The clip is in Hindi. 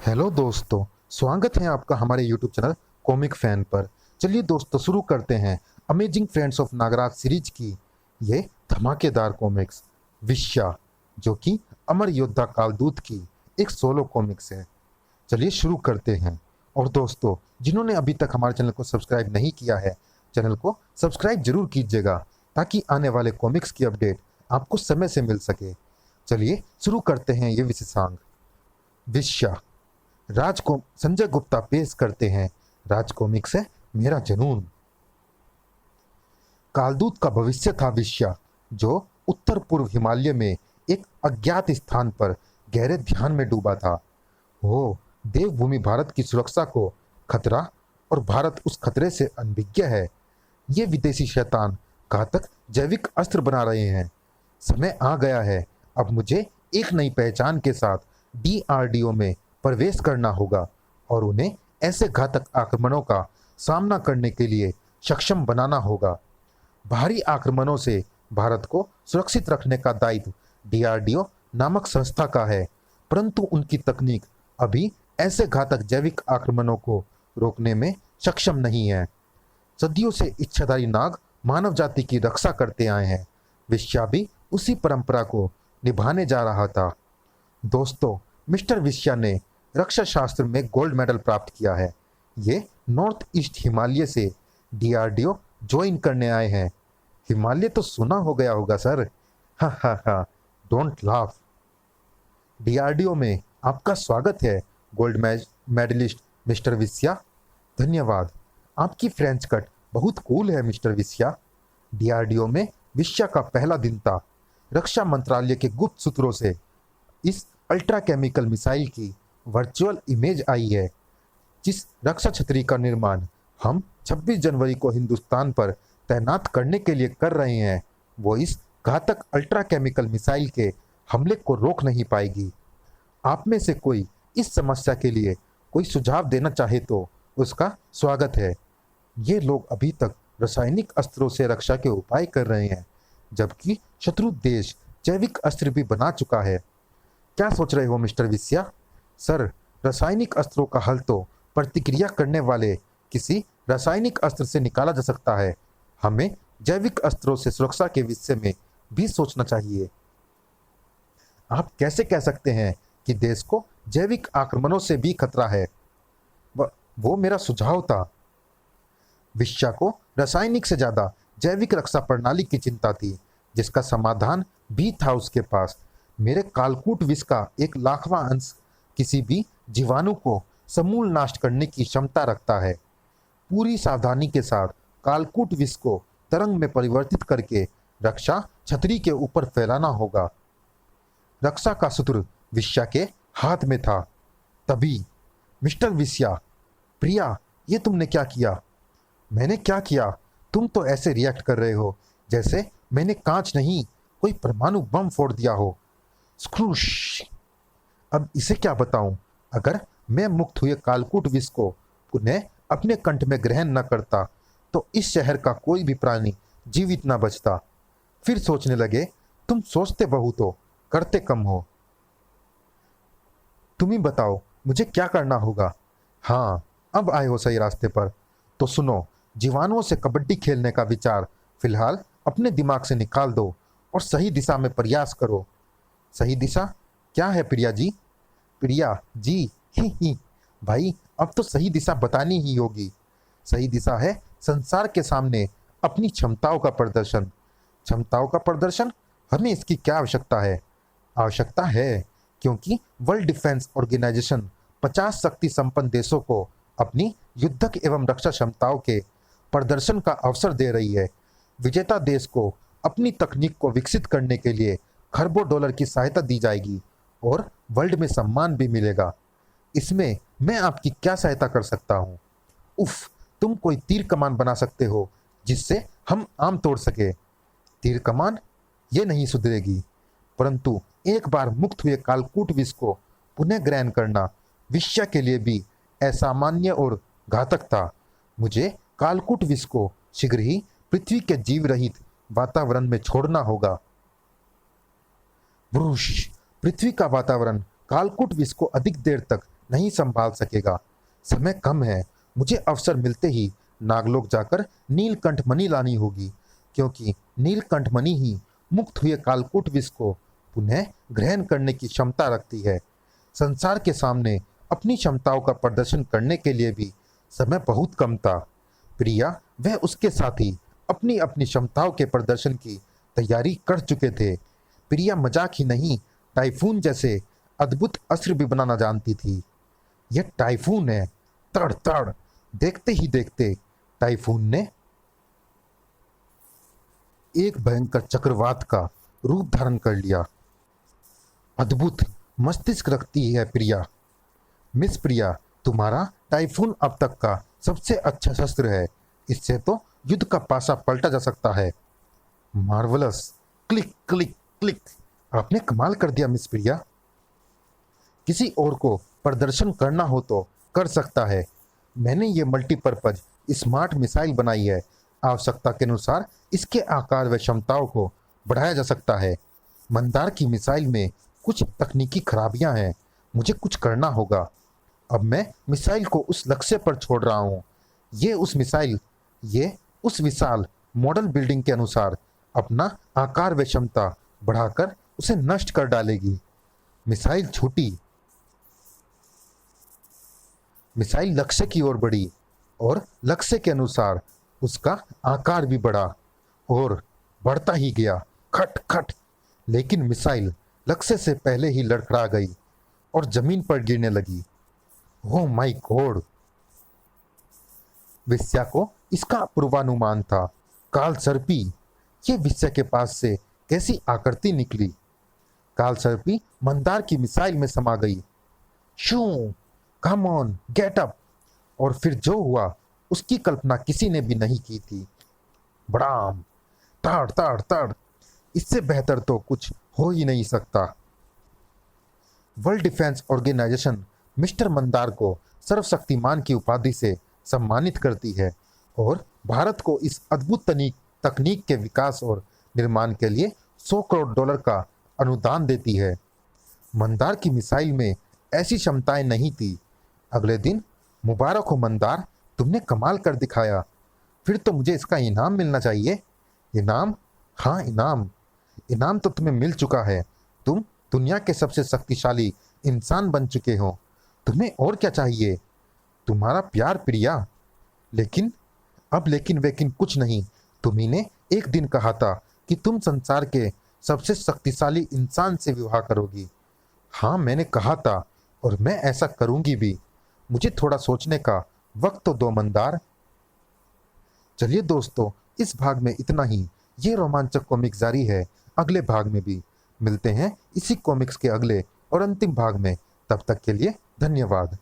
हेलो दोस्तों, स्वागत है आपका हमारे यूट्यूब चैनल कॉमिक फैन पर। चलिए दोस्तों, शुरू करते हैं amazing friends of Nagraj series की ये धमाकेदार कॉमिक्स विश्या, जो कि अमर योद्धा कालदूत की एक सोलो कॉमिक्स है। चलिए शुरू करते हैं। और दोस्तों, जिन्होंने अभी तक हमारे चैनल को सब्सक्राइब नहीं किया है, चैनल को सब्सक्राइब जरूर कीजिएगा ताकि आने वाले कॉमिक्स की अपडेट आपको समय से मिल सके। चलिए शुरू करते हैं ये विशेषांक विश्या। राज को संजय गुप्ता पेश करते हैं राज कॉमिक्स है मेरा जुनून। कालदूत का भविष्य था विश्या, जो उत्तर पूर्व हिमालय में एक अज्ञात स्थान पर गहरे ध्यान में डूबा था। वो देवभूमि भारत की सुरक्षा को खतरा और भारत उस खतरे से अनभिज्ञ है। ये विदेशी शैतान घातक जैविक अस्त्र बना रहे हैं। समय आ गया है, अब मुझे एक नई पहचान के साथ डीआरडीओ में प्रवेश करना होगा और उन्हें ऐसे घातक आक्रमणों का सामना करने के लिए सक्षम बनाना होगा। बाहरी आक्रमणों से भारत को सुरक्षित रखने का दायित्व डीआरडीओ नामक संस्था का है, परंतु उनकी तकनीक अभी ऐसे घातक जैविक आक्रमणों को रोकने में सक्षम नहीं है। सदियों से इच्छाधारी नाग मानव जाति की रक्षा करते आए हैं। विश्या भी उसी परंपरा को निभाने जा रहा था। दोस्तों, मिस्टर विश्या ने रक्षा शास्त्र में गोल्ड मेडल प्राप्त किया है। ये नॉर्थ ईस्ट हिमालय से डीआरडीओ ज्वाइन करने आए हैं। हिमालय तो सुना हो गया होगा सर, हा हा हा, डोंट लाफ। डीआरडीओ में आपका स्वागत है गोल्ड मेडलिस्ट मिस्टर विश्या। धन्यवाद, आपकी फ्रेंच कट बहुत कूल है मिस्टर विश्या। डीआरडीओ में विश्या का पहला दिन था। रक्षा मंत्रालय के गुप्त सूत्रों से इस अल्ट्रा केमिकल मिसाइल की वर्चुअल इमेज आई है, जिस रक्षा छतरी का निर्माण हम 26 जनवरी को हिंदुस्तान पर तैनात करने के लिए कर रहे हैं, वो इस घातक अल्ट्रा केमिकल मिसाइल के हमले को रोक नहीं पाएगी। आप में से कोई इस समस्या के लिए कोई सुझाव देना चाहे तो उसका स्वागत है। ये लोग अभी तक रासायनिक अस्त्रों से रक्षा के उपाय कर रहे हैं, जबकि शत्रु देश जैविक अस्त्र भी बना चुका है। क्या सोच रहे हो मिस्टर विश्या? सर, रासायनिक अस्त्रों का हल तो प्रतिक्रिया करने वाले किसी रासायनिक अस्त्र से निकाला जा सकता है। हमें जैविक अस्त्रों से सुरक्षा के विषय में भी सोचना चाहिए। आप कैसे कह सकते हैं कि देश को जैविक आक्रमणों से भी खतरा है? वो मेरा सुझाव था। विश्या को रासायनिक से ज्यादा जैविक रक्षा प्रणाली की चिंता थी, जिसका समाधान भी था उसके पास। मेरे कालकूट विष का 1,00,000वां अंश किसी भी जीवाणु को समूल नाश करने की क्षमता रखता है। पूरी सावधानी के साथ कालकूट विष को तरंग में परिवर्तित करके रक्षा छतरी के ऊपर फैलाना होगा। रक्षा का सूत्र विश्या के हाथ में था। तभी मिस्टर विश्या, प्रिया, ये तुमने क्या किया? मैंने क्या किया? तुम तो ऐसे रिएक्ट कर रहे हो जैसे मैंने कांच नहीं कोई परमाणु बम फोड़ दिया हो। स्क्रूश। अब इसे क्या बताऊं? अगर मैं मुक्त हुए कालकूट विष को पुनः अपने कंठ में ग्रहण न करता तो इस शहर का कोई भी प्राणी जीवित न बचता। फिर सोचने लगे, तुम सोचते बहुत हो, करते कम हो। तुम ही बताओ मुझे क्या करना होगा। हाँ, अब आए हो सही रास्ते पर। तो सुनो, जीवाणुओं से कबड्डी खेलने का विचार फिलहाल अपने दिमाग से निकाल दो और सही दिशा में प्रयास करो। सही दिशा क्या है प्रिया जी? प्रिया जी, ही भाई, अब तो सही दिशा बतानी ही होगी। सही दिशा है संसार के सामने अपनी क्षमताओं का प्रदर्शन। क्षमताओं का प्रदर्शन? हमें इसकी क्या आवश्यकता है? आवश्यकता है क्योंकि वर्ल्ड डिफेंस ऑर्गेनाइजेशन 50 शक्ति संपन्न देशों को अपनी युद्धक एवं रक्षा क्षमताओं के प्रदर्शन का अवसर दे रही है। विजेता देश को अपनी तकनीक को विकसित करने के लिए खरबों डॉलर की सहायता दी जाएगी और वर्ल्ड में सम्मान भी मिलेगा। इसमें मैं आपकी क्या सहायता कर सकता हूँ? उफ, तुम कोई तीर कमान बना सकते हो जिससे हम आम तोड़ सके। तीर कमान? ये नहीं सुधरेगी, परंतु एक बार मुक्त हुए कालकूट विष को पुनः ग्रहण करना विश्या के लिए भी असामान्य और घातक था। मुझे कालकूट विष को शीघ्र ही पृथ्वी के जीव रहित वातावरण में छोड़ना होगा। वृष, पृथ्वी का वातावरण कालकूट विष को अधिक देर तक नहीं संभाल सकेगा। समय कम है, मुझे अवसर मिलते ही नागलोक जाकर नीलकंठ मणि लानी होगी, क्योंकि नीलकंठ मणि ही मुक्त हुए कालकूट विष को पुनः ग्रहण करने की क्षमता रखती है। संसार के सामने अपनी क्षमताओं का प्रदर्शन करने के लिए भी समय बहुत कम था। प्रिया वह उसके साथी अपनी अपनी क्षमताओं के प्रदर्शन की तैयारी कर चुके थे। प्रिया मजाक ही नहीं, टाइफून जैसे अद्भुत अस्त्र भी बनाना जानती थी। यह टाइफून है, तड़ तड़। देखते ही देखते टाइफून ने एक भयंकर चक्रवात का रूप धारण कर लिया। अद्भुत मस्तिष्क रखती है प्रिया। मिस प्रिया, तुम्हारा टाइफून अब तक का सबसे अच्छा शस्त्र है। इससे तो युद्ध का पासा पलटा जा सकता है। मार्वलस। Click click click. आपने कमाल कर दिया मिस प्रिया। किसी और को प्रदर्शन करना हो तो कर सकता है। मैंने ये मल्टीपर्पज स्मार्ट मिसाइल बनाई है। आवश्यकता के अनुसार इसके आकार व क्षमताओं को बढ़ाया जा सकता है। मंदार की मिसाइल में कुछ तकनीकी खराबियां हैं, मुझे कुछ करना होगा। अब मैं मिसाइल को उस लक्ष्य पर छोड़ रहा हूँ। ये उस विशाल मॉडल बिल्डिंग के अनुसार अपना आकार व क्षमता बढ़ाकर उसे नष्ट कर डालेगी। मिसाइल छूटी। मिसाइल लक्ष्य की ओर बढ़ी और लक्ष्य के अनुसार उसका आकार भी बढ़ा और बढ़ता ही गया। खट खट। लेकिन मिसाइल लक्ष्य से पहले ही लड़खड़ा गई और जमीन पर गिरने लगी। Oh my God. वेश्या को इसका पूर्वानुमान था। काल सर्पी। ये वेश्या के पास से कैसी आकृति निकली। काल सर्पी मंदार की मिसाइल में समा गई। शू। Come on get up. और फिर जो हुआ उसकी कल्पना किसी ने भी नहीं की थी। बड़ाम। ताड़ ताड़ ताड़। इससे बेहतर तो कुछ हो ही नहीं सकता। World defence organisation mister Mandar को सर्वशक्तिमान की उपाधि से सम्मानित करती है और भारत को इस अद्भुत तकनीक के विकास और निर्माण के लिए $100 करोड़ का अनुदान देती है। मंदार की मिसाइल में ऐसी क्षमताएं नहीं थी। अगले दिन, मुबारक हो मंदार, तुमने कमाल कर दिखाया। फिर तो मुझे इसका इनाम मिलना चाहिए। इनाम? हाँ इनाम। इनाम तो तुम्हें मिल चुका है। तुम दुनिया के सबसे शक्तिशाली इंसान बन चुके हो। तुम्हें और क्या चाहिए? तुम्हारा प्यार प्रिया। लेकिन लेकिन वेकिन कुछ नहीं। तुम्ही ने एक दिन कहा था कि तुम संसार के सबसे शक्तिशाली इंसान से विवाह करोगी। हाँ मैंने कहा था और मैं ऐसा करूंगी भी। मुझे थोड़ा सोचने का वक्त तो दो मंदार। चलिए दोस्तों, इस भाग में इतना ही। ये रोमांचक कॉमिक जारी है अगले भाग में भी। मिलते हैं इसी कॉमिक्स के अगले और अंतिम भाग में। तब तक के लिए धन्यवाद।